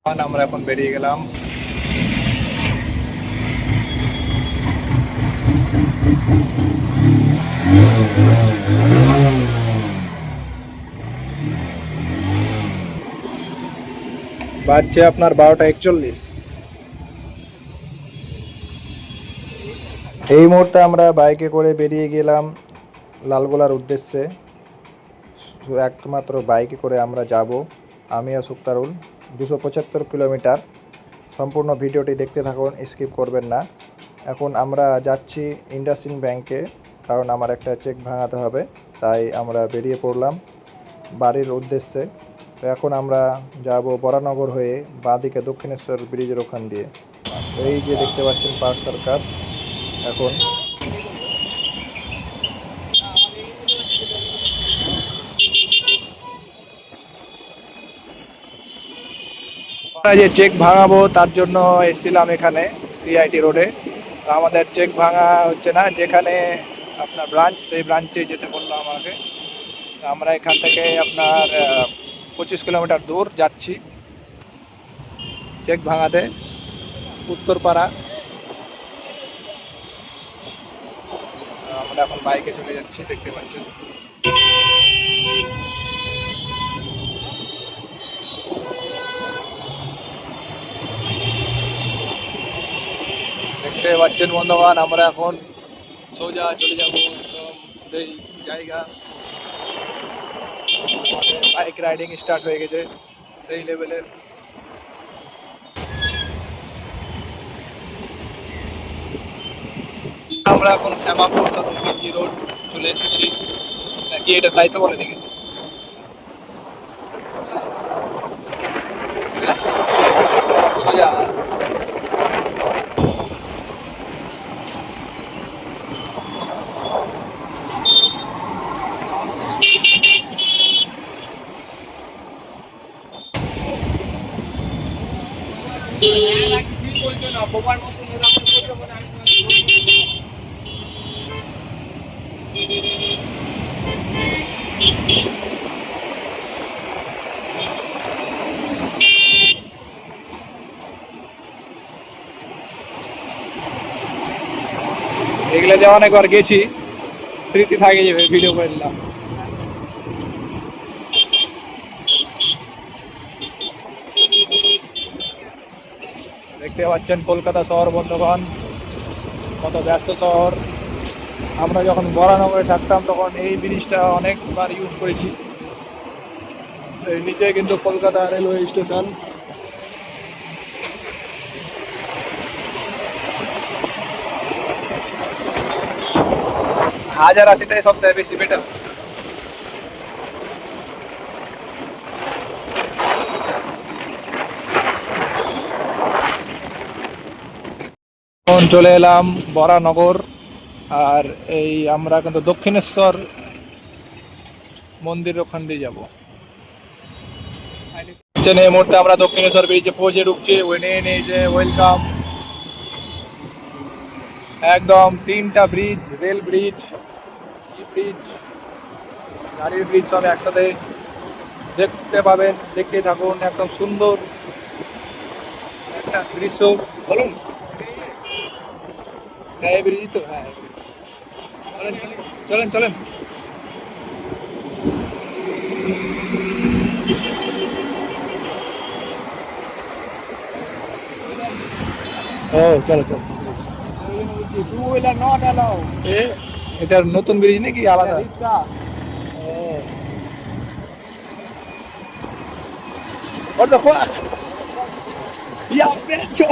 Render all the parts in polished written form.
আমরা এখন বেরিয়ে গেলাম। বাজছে আপনার 12:41। এই মুহূর্তে আমরা বাইকে করে বেরিয়ে গেলাম লালগোলার উদ্দেশ্যে। একমাত্র বাইকে করে আমরা যাব, আমি আর সুক্তারুল। 275 কিলোমিটার। সম্পূর্ণ ভিডিওটি দেখতে থাকুন, স্কিপ করবেন না। এখন আমরা যাচ্ছি ইন্ডাসইন্ড ব্যাংকে, কারণ আমার একটা চেক ভাঙাতে হবে, তাই আমরা বেরিয়ে পড়লাম বাড়ির উদ্দেশ্যে। তো এখন আমরা যাব বরানগর হয়ে বাঁদিকে দক্ষিণেশ্বর ব্রিজের ওখান দিয়ে। এই যে দেখতে পাচ্ছেন পার্ক সার্কাস। এখন যে চেক ভাঙাবো তার জন্য এসেছিলাম এখানে সিআইটি রোডে। তো আমাদের চেক ভাঙা হচ্ছে না, যেখানে আপনার ব্রাঞ্চ, সেই ব্রাঞ্চে যেতে বললো আমাকে। আমরা এখান থেকে আপনার 25 কিলোমিটার দূর যাচ্ছি চেক ভাঙাতে, উত্তরপাড়া। আমরা এখন বাইকে চলে যাচ্ছি, দেখতে পাচ্ছেন। দেখতে পাচ্ছেন বন্ধুগণ, আমরা এখন সোজা চলে যাবো একদম সেই জায়গা। বাইক রাইডিং স্টার্ট হয়ে গেছে সেই লেভেলের। আমরা এখন শ্যামাপুর চতুর্থী রোড চলে এসেছি, নাকি এটা তাই তো বলে দেখি। সোজা এগুলো যে অনেকবার গেছি, স্মৃতি থাকে যাবে, ভিডিও করে দিলাম। দেখতে পাচ্ছেন কলকাতা শহর বন্ধুগণ, কত ব্যস্ত শহর। আমরা যখন বরানগরে থাকতাম তখন এই ব্রিজটা অনেকবার ইউজ করেছি। এই নিচে কিন্তু কলকাতা রেলওয়ে স্টেশন। হাজার আশিটাই সবচেয়ে বেশি বেটার। এখন চলে এলাম বরানগর, আর এই আমরা কিন্তু দক্ষিণেশ্বর মন্দির ওখান দিয়ে যাবো। এই মুহূর্তে আমরা দক্ষিণেশ্বর ব্রিজে পৌঁছে ঢুকছি। নেই যে ওয়েলকাম, একদম 3টা ব্রিজ, রেল ব্রিজ, ব্রিজ, গাড়ির ব্রিজ সব একসাথে দেখতে পাবেন। দেখতে থাকুন, একদম সুন্দর একটা দৃশ্য। বলুন, হ্যাঁ এই ব্রিজ তো, হ্যাঁ চলেন চলেন চলেন। ও চলো চলো। এটার নতুন ব্রিজ নাকি আলাদা? What the fuck? Yeah, Besto!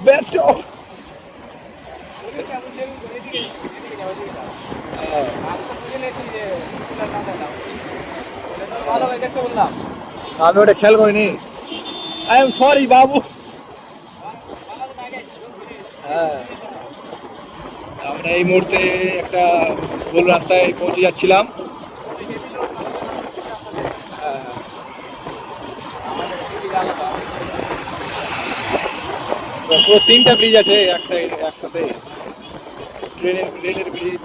Besto! আমি ওটা খেয়াল করিনি। আই এম সরি বাবু। হ্যাঁ, আমরা এই মুহূর্তে একটা ভুল রাস্তায় পৌঁছে যাচ্ছিলাম। পুরো 3টা ব্রিজ আছে এক সাইড একসাথে, রেলের ব্রিজ।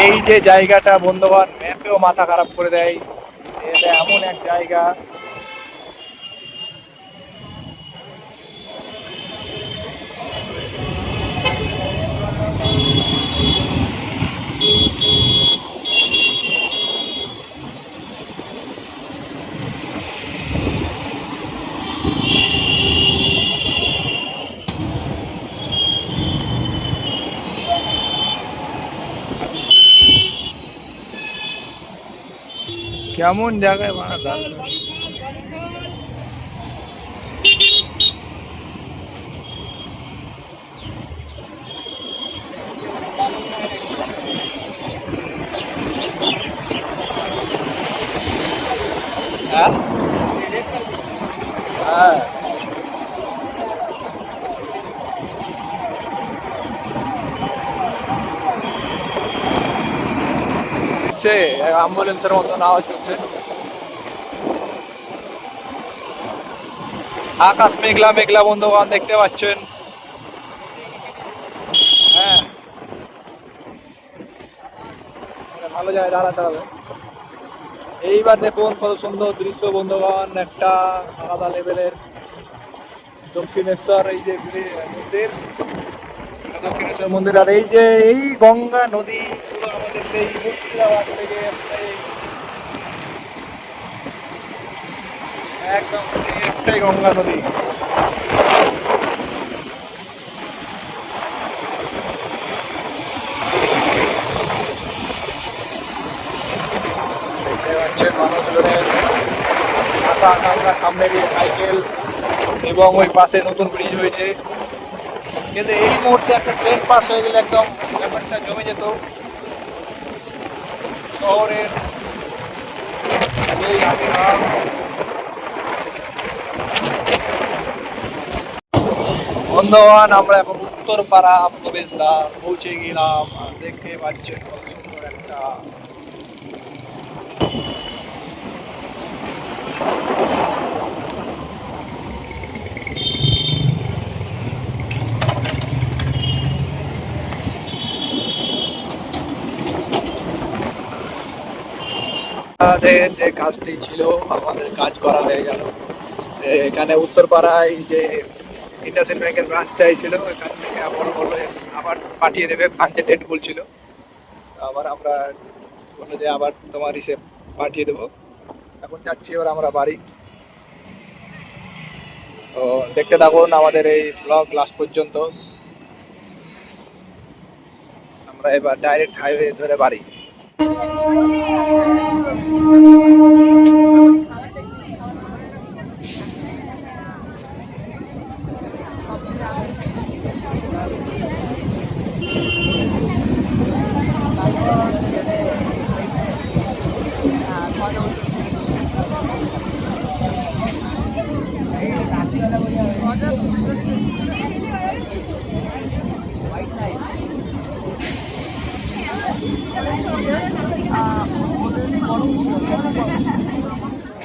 এই যে জায়গাটা বন্ধুগণ ম্যাপেও মাথা খারাপ করে দেয়, এটা এমন এক জায়গা। কেমন জায়গায় বানালাম। হ্যাঁ হ্যাঁ অ্যাম্বুলেন্সের মতন আওয়াজ হচ্ছে। আকাশ মেঘলা মেঘলা বন্ধুগণ দেখতে পাচ্ছেন। হ্যাঁ ভালো জায়গায় দাঁড়াতে হবে। এইবার দেখুন কত সুন্দর দৃশ্য বন্ধুগণ, একটা আলাদা লেভেলের দক্ষিণেশ্বর। এই যে মন্দির, দক্ষিণেশ্বর মন্দির, আর এই যে এই গঙ্গা নদী পুরো আমাদের সেই মুর্শিদাবাদ থেকে এসছে, একদম একটাই গঙ্গা নদী। দেখতে পাচ্ছেন মানুষজনের আশা আকাঙ্ক্ষা, সামনে দিয়ে সাইকেল এবং ওই পাশে নতুন ব্রিজ হয়েছে। কিন্তু এই মুহূর্তে একটা ট্রেন পাস হয়ে গেলে একদম ব্যাপারটা জমে যেত। শহরের সেই আবির্ভাব। বন্ধুগণ আমরা এখন উত্তরপাড়া প্রবেশদ্বার পৌঁছে গেলাম, আর দেখতে পাচ্ছেন কত সুন্দর একটা আমাদের যে কাজটি ছিল, আমাদের কাজ করা হয়ে গেল। এখানে উত্তরপাড়ায় যে ইন্ডাসইন্ড ব্যাংকের ব্রাঞ্চটাই ছিল, এখান থেকে আবার বললো আবার পাঠিয়ে দেবে, ফার্স্টে ডেট বলছিল। আবার আমরা বললো যে আবার তোমার হিসেব পাঠিয়ে দেবো। এখন যাচ্ছি এবার আমরা বাড়ি। তো দেখতে থাকুন আমাদের এই ব্লগ লাস্ট পর্যন্ত। আমরা এবার ডাইরেক্ট হাইওয়ে ধরে বাড়ি।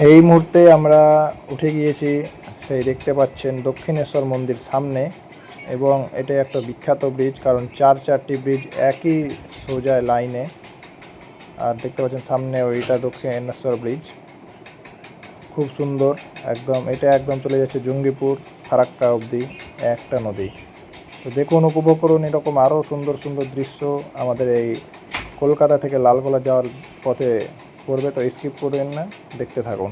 এই মুহূর্তে আমরা উঠে গিয়েছি সেই দেখতে পাচ্ছেন দক্ষিণেশ্বর মন্দির সামনে, এবং এটা একটা বিখ্যাত ব্রিজ, কারণ চারটি ব্রিজ একই সোজায় লাইনে। আর দেখতে পাচ্ছেন সামনে ওইটা দক্ষিণেশ্বর ব্রিজ, খুব সুন্দর একদম। এটা একদম চলে যাচ্ছে জঙ্গিপুর ফারাক্কা অবধি একটা নদী। তো দেখুন, উপভোগ করুন এরকম আরও সুন্দর সুন্দর দৃশ্য আমাদের এই কলকাতা থেকে লালগোলা যাওয়ার পথে পড়বে। তো স্কিপ করবেন না, দেখতে থাকুন।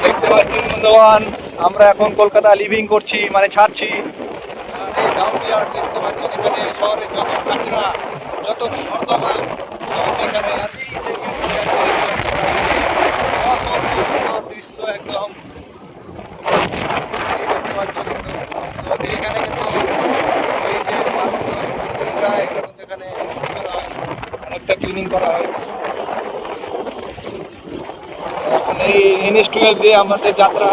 দেখতে পাচ্ছেন বন্ধুগণ, আমরা এখন কলকাতা লিভিং করছি, মানে ছাড়ছি। আর এই ডাউনইয়ার্ড দেখতে পাচ্ছেন, এখানে শহরের যত কাঁচরা, যত নর্দমা সব এখানে। আর এই অসম্ভব সুন্দর দৃশ্য একদম দেখতে পাচ্ছেন। কিন্তু এখানে কিন্তু এই যে এগুলো কিন্তু এখানে করা হয়, অনেকটা ক্লিনিং করা হয়। এখন এই NH-12 দিয়ে আমাদের যাত্রা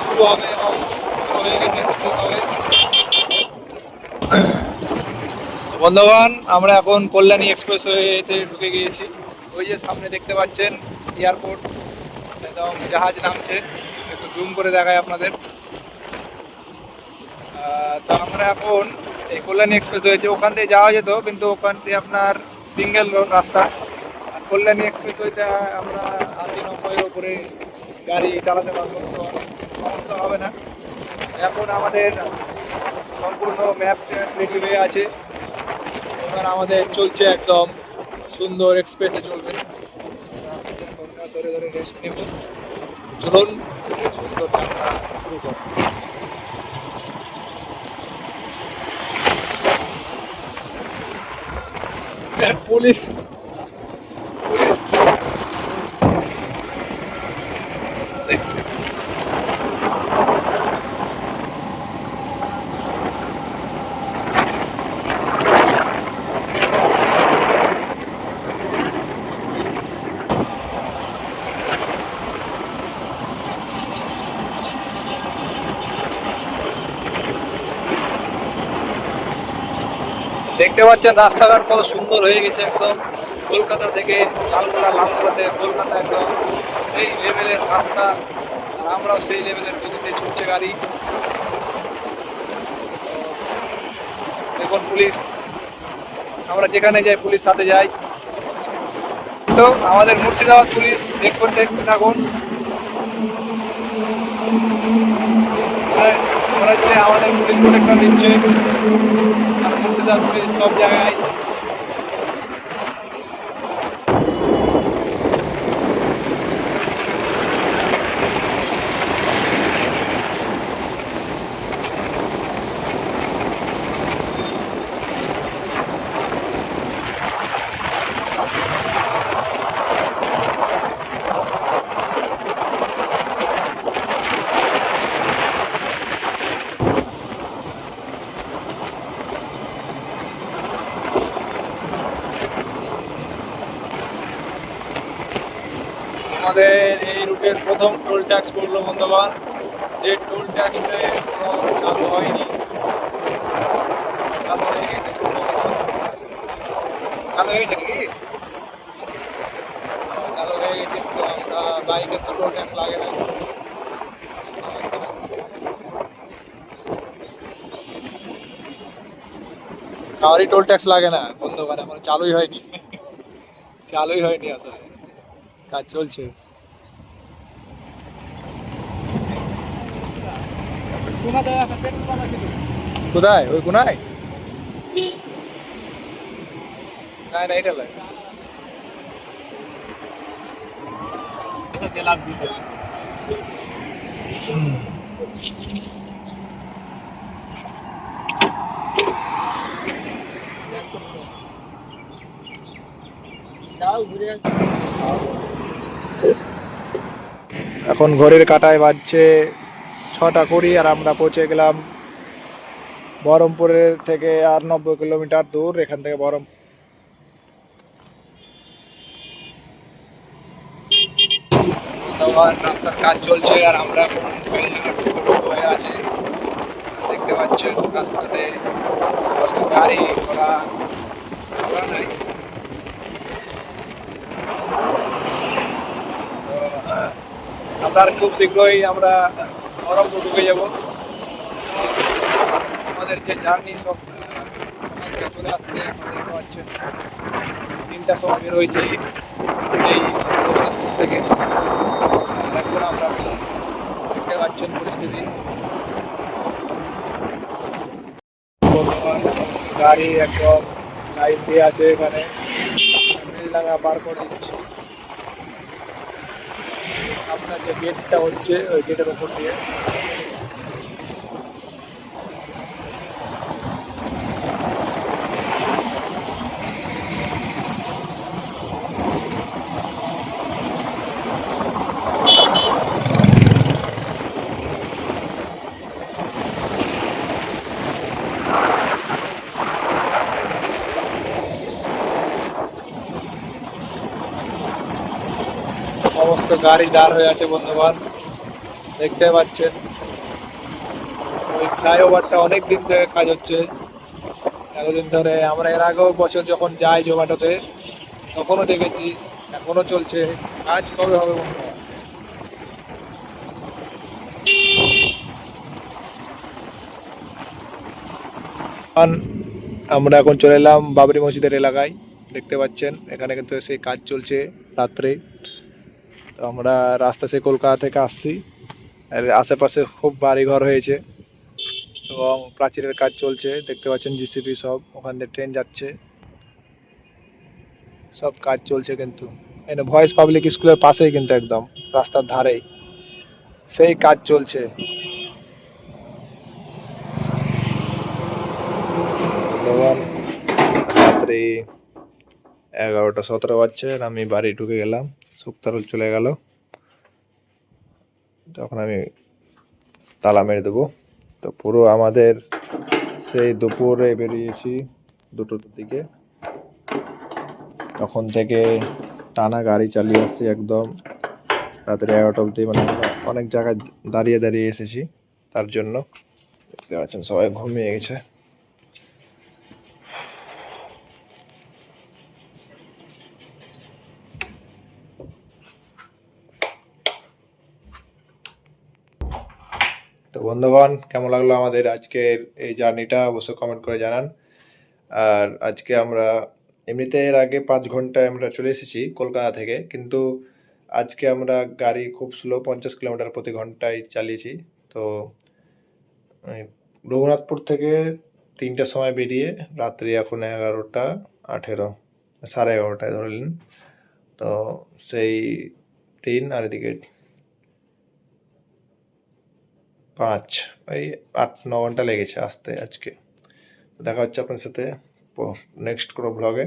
শুরু হবে এবং শুরু হয়ে গেছে, শেষ হবে। বন্ধুগণ আমরা এখন কল্যাণী এক্সপ্রেসওয়েতে ঢুকে গিয়েছি। ওই যে সামনে দেখতে পাচ্ছেন এয়ারপোর্ট, একদম জাহাজ নামছে, একটু জুম করে দেখাই আপনাদের। তো আমরা এখন এই কল্যাণী এক্সপ্রেস হয়েছে, ওখান দিয়ে যাওয়া যেত, কিন্তু ওখান দিয়ে আপনার সিঙ্গেল রাস্তা। আর কল্যাণী এক্সপ্রেস হইতে আমরা 80-90-এর উপরে গাড়ি চালাতে পারবো, তো সমস্যা হবে না। এখন আমাদের সম্পূর্ণ ম্যাপ রেডি হয়ে আছে, এবার আমাদের চলছে একদম সুন্দর এক্সপ্রেসে চলবে। ধরে ধরে রেস্ট নেব, চলুন সুন্দর যাত্রা শুরু করুন। পুলিশ পুলিশ দেখতে পাচ্ছেন রাস্তাঘাট কত সুন্দর হয়ে গেছে, একদম কলকাতা থেকে লালগোলাতে কলকাতা একদম সেই লেভেলের রাস্তা, আর আমরাও সেই লেভেলের গতিতে ছুটছে গাড়ি। দেখুন পুলিশ, আমরা যেখানে যাই পুলিশ সাথে যাই। তো আমাদের মুর্শিদাবাদ পুলিশ দেখতে থাকুন, মনে হচ্ছে আমাদের পুলিশ প্রোটেকশন দিচ্ছে, আর মুর্শিদাবাদ পুলিশ সব জায়গায়। আমাদের এই রুটের প্রথম টোল ট্যাক্স পড়লো বন্ধুবান, যে টোল ট্যাক্সটা এখনো চালু হয়নি, চালু হয়ে গেছে, চালু হয়ে গেছে নাকি? চালু হয়ে গেছে, তো আমরা বাইকের তো টোল ট্যাক্স লাগে না। কারই টোল ট্যাক্স লাগে না বন্ধুবান, আমার চালুই হয়নি, চালুই হয়নি, আসলে কাজ চলছে। কোথায়? ওই কোনায়? না না, এটা লাগে। এখন ঘড়ির কাঁটায় বাজছে 6টা 20, আর আমরা পৌঁছে গেলাম বহরমপুরের থেকে আর 90 কিলোমিটার দূর এখান থেকে রাস্তার কাজ চলছে, আর আমরা হয়ে আছে, দেখতে পাচ্ছেন রাস্তাতে সমস্ত গাড়ি ঘোড়া নাই। আপনার খুব শীঘ্রই আমরা বহরমপুর ঢুকে যাব। আমাদের যে জার্নি সব চলে আসছে, দেখতে পাচ্ছেন 3টার সময় বের হয়েছে সেই থেকে। এখন আমরা দেখতে পাচ্ছেন পরিস্থিতি, গাড়ি একদম লাইন দিয়ে আছে, এখানে বেলডাঙ্গা পার করে দিচ্ছে। আপনার যে গেটটা হচ্ছে ওই গেটের ওপর দিয়ে সমস্ত গাড়ি দাঁড় হয়ে আছে বন্ধুবান, দেখতে পাচ্ছেন। ওই ফ্লাইওভারটা অনেক দিন ধরে কাজ হচ্ছে, এতদিন ধরে। আমরা এর আগেও বছর যখন যাই জোম্যাটোতে তখনও দেখেছি, এখনো চলছে। কাজ কবে হবে বন্ধুরা? আমরা এখন চলে এলাম বাবরি মসজিদের এলাকায়। দেখতে পাচ্ছেন এখানে কিন্তু সেই কাজ চলছে রাত্রে। তো আমরা রাস্তা সে কলকাতা থেকে আসছি, আর আশেপাশে খুব বাড়িঘর হয়েছে এবং প্রাচীরের কাজ চলছে। দেখতে পাচ্ছেন জিসিবি সব, ওখান দিয়ে ট্রেন যাচ্ছে, সব কাজ চলছে। কিন্তু এখানে ভয়েস পাবলিক স্কুলের পাশেই, কিন্তু একদম রাস্তার ধারেই সেই কাজ চলছে। তখন রাত্রি 11:17 বাজছে, আর আমি বাড়ি ঢুকে গেলাম। শুক্তারুল চলে গেল, তখন আমি তালা মেরে দেবো। তো পুরো আমাদের সেই দুপুরে বেরিয়েছি 2টোর দিকে, তখন থেকে টানা গাড়ি চালিয়ে আসছি একদম রাত্রি 11টা অবধি। মানে আমরা অনেক জায়গায় দাঁড়িয়ে দাঁড়িয়ে এসেছি, তার জন্য দেখতে পাচ্ছেন সবাই ঘুমিয়ে গেছে। তো বন্ধুগণ, কেমন লাগলো আমাদের আজকের এই জার্নিটা অবশ্যই কমেন্ট করে জানান। আর আজকে আমরা এমনিতে এর আগে 5 ঘন্টায় আমরা চলে এসেছি কলকাতা থেকে, কিন্তু আজকে আমরা গাড়ি খুব স্লো 50 কিলোমিটার প্রতি ঘন্টায় চালিয়েছি। তো রঘুনাথপুর থেকে 3টার সময় বেরিয়ে রাত্রি এখন 11:18, 11:30 ধরে নিন। তো সেই 3 আর এদিকে 5, ওই 8-9 ঘন্টা লেগেছে আসতে আজকে। দেখা হচ্ছে আপনার সাথে নেক্সট কোনো ব্লগে।